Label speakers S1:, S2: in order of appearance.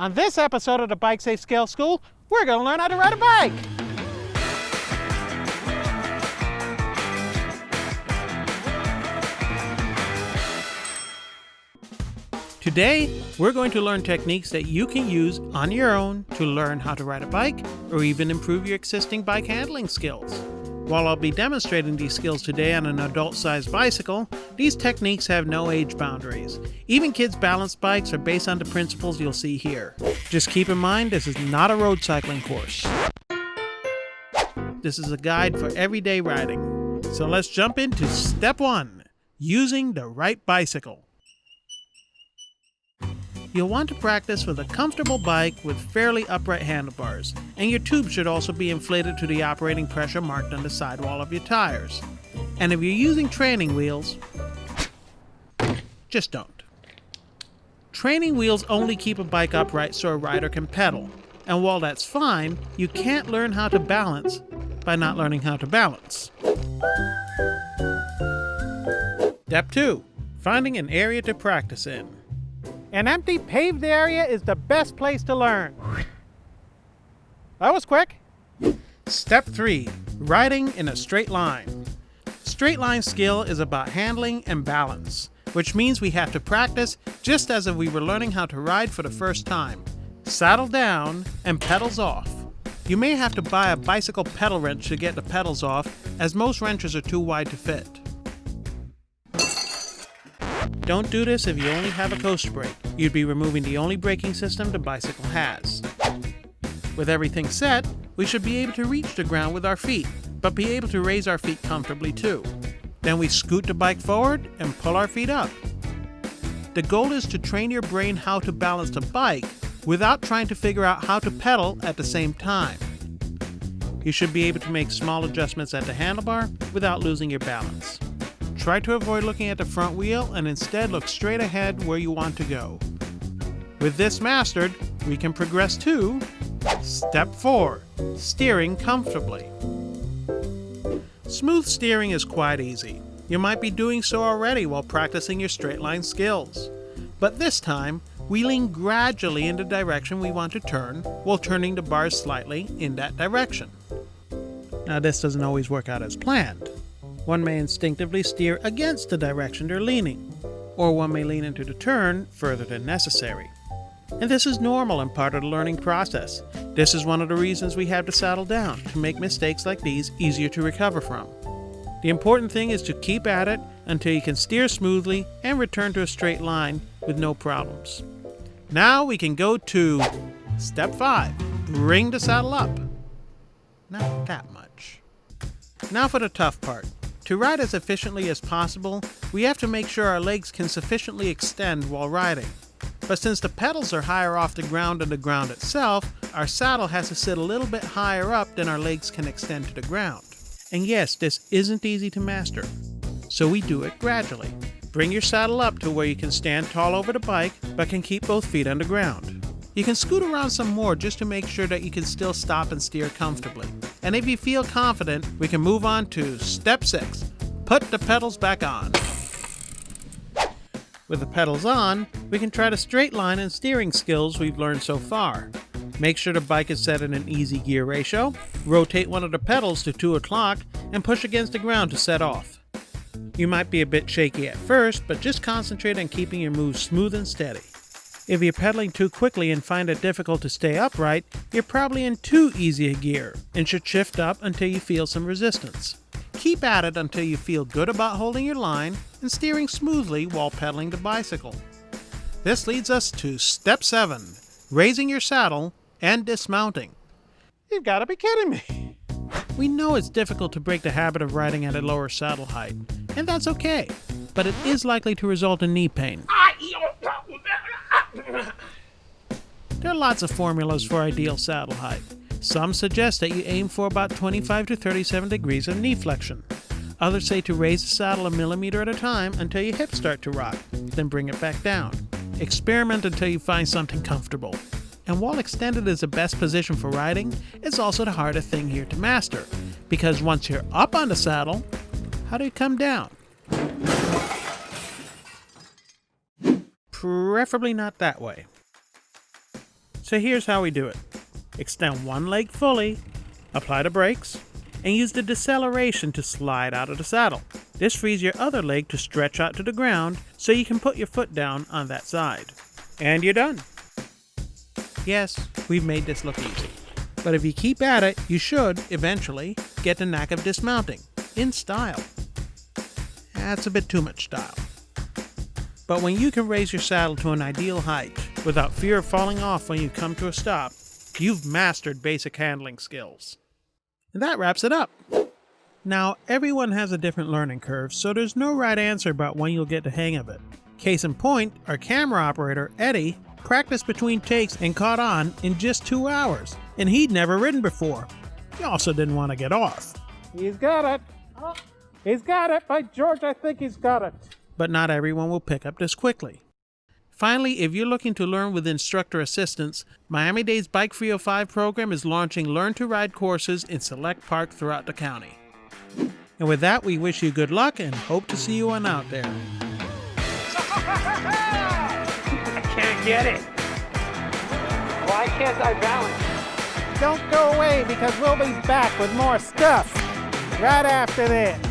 S1: On this episode of the BikeSafe Scale School, we're going to learn how to ride a bike. Today, we're going to learn techniques that you can use on your own to learn how to ride a bike or even improve your existing bike handling skills. While I'll be demonstrating these skills today on an adult-sized bicycle, these techniques have no age boundaries. Even kids' balanced bikes are based on the principles you'll see here. Just keep in mind, this is not a road cycling course. This is a guide for everyday riding. So let's jump into step 1, using the right bicycle. You'll want to practice with a comfortable bike with fairly upright handlebars, and your tube should also be inflated to the operating pressure marked on the sidewall of your tires. And if you're using training wheels, just don't. Training wheels only keep a bike upright so a rider can pedal, and while that's fine, you can't learn how to balance by not learning how to balance. Step 2, finding an area to practice in. An empty paved area is the best place to learn. That was quick. Step 3, riding in a straight line. Straight line skill is about handling and balance, which means we have to practice just as if we were learning how to ride for the first time. Saddle down and pedals off. You may have to buy a bicycle pedal wrench to get the pedals off, as most wrenches are too wide to fit. Don't do this if you only have a coaster brake. You'd be removing the only braking system the bicycle has. With everything set, we should be able to reach the ground with our feet, but be able to raise our feet comfortably too. Then we scoot the bike forward and pull our feet up. The goal is to train your brain how to balance the bike without trying to figure out how to pedal at the same time. You should be able to make small adjustments at the handlebar without losing your balance. Try to avoid looking at the front wheel and instead look straight ahead where you want to go. With this mastered, we can progress to Step 4, steering comfortably. Smooth steering is quite easy. You might be doing so already while practicing your straight line skills. But this time, we lean gradually in the direction we want to turn while turning the bars slightly in that direction. Now this doesn't always work out as planned. One may instinctively steer against the direction they're leaning, or one may lean into the turn further than necessary. And this is normal and part of the learning process. This is one of the reasons we have to saddle down, to make mistakes like these easier to recover from. The important thing is to keep at it until you can steer smoothly and return to a straight line with no problems. Now we can go to Step 5, bring the saddle up. Not that much. Now for the tough part. To ride as efficiently as possible, we have to make sure our legs can sufficiently extend while riding. But since the pedals are higher off the ground than the ground itself, our saddle has to sit a little bit higher up than our legs can extend to the ground. And yes, this isn't easy to master, so we do it gradually. Bring your saddle up to where you can stand tall over the bike, but can keep both feet on the ground. You can scoot around some more just to make sure that you can still stop and steer comfortably. And if you feel confident, we can move on to Step 6, put the pedals back on. With the pedals on, we can try the straight line and steering skills we've learned so far. Make sure the bike is set in an easy gear ratio, rotate one of the pedals to 2 o'clock, and push against the ground to set off. You might be a bit shaky at first, but just concentrate on keeping your moves smooth and steady. If you're pedaling too quickly and find it difficult to stay upright, you're probably in too easy a gear and should shift up until you feel some resistance. Keep at it until you feel good about holding your line and steering smoothly while pedaling the bicycle. This leads us to Step 7, raising your saddle and dismounting. You've got to be kidding me! We know it's difficult to break the habit of riding at a lower saddle height, and that's okay, but it is likely to result in knee pain. There are lots of formulas for ideal saddle height. Some suggest that you aim for about 25 to 37 degrees of knee flexion. Others say to raise the saddle a millimeter at a time until your hips start to rock, then bring it back down. Experiment until you find something comfortable. And while extended is the best position for riding, it's also the hardest thing here to master, because once you're up on the saddle, how do you come down? Preferably not that way. So here's how we do it. Extend one leg fully, apply the brakes, and use the deceleration to slide out of the saddle. This frees your other leg to stretch out to the ground so you can put your foot down on that side. And you're done. Yes, we've made this look easy. But if you keep at it, you should, eventually, get the knack of dismounting, in style. That's a bit too much style. But when you can raise your saddle to an ideal height, without fear of falling off when you come to a stop, you've mastered basic handling skills. And that wraps it up. Now, everyone has a different learning curve, so there's no right answer about when you'll get the hang of it. Case in point, our camera operator, Eddie, practiced between takes and caught on in just 2 hours, and he'd never ridden before. He also didn't want to get off.
S2: He's got it. Oh, he's got it. By George, I think he's got it.
S1: But not everyone will pick up this quickly. Finally, if you're looking to learn with instructor assistance, Miami-Dade's Bike 305 program is launching Learn to Ride courses in select parks throughout the county. And with that, we wish you good luck and hope to see you on out there.
S2: I can't get it. Why can't I balance?
S3: Don't go away because we'll be back with more stuff right after this.